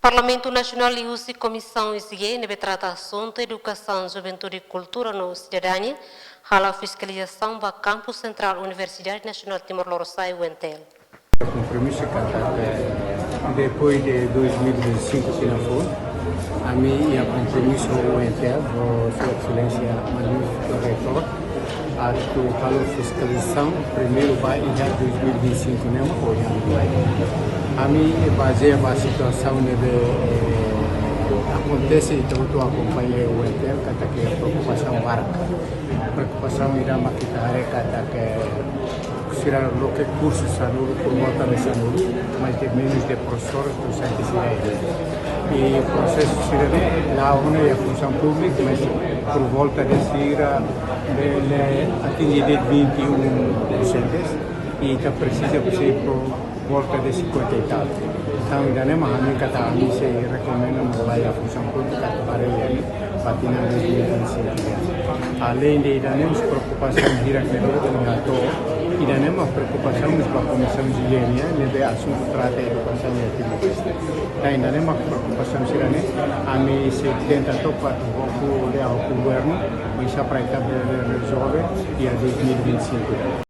Parlamento Nacional e a Comissão ICE trata assunto educação, juventude e cultura no cidadania, a fiscalização do Campo Central Universidade Nacional de Timor-Leste, UNTEL. O compromisso depois de 2025 que não foi, a mim e a compromisso o UNTEL, Sua Excelência Magnífico Reitor, a fiscalização primeiro vai em 2025, não é? A mim baseia a situação acontece e eu acompanhei o UNTEL, que a preocupação marca. A preocupação irá maquitar que será o que curso saúde por volta de saúde, mas de menos de professores docentes e o processo será lá onde a função pública, mas por volta de atingir 21 docentes e está precisa por volta de 50 e tal. Então, ainda não é uma que a mim se recomenda mudar a função pública para ele, para ter 2025. Além de ainda não preocupação diretora do relator, ainda não uma preocupação para a Comissão de Higiene, de assunto trata a educação e atividade. Ainda não uma preocupação a mim se tenta topar o governo, mas já para resolver e a 2025.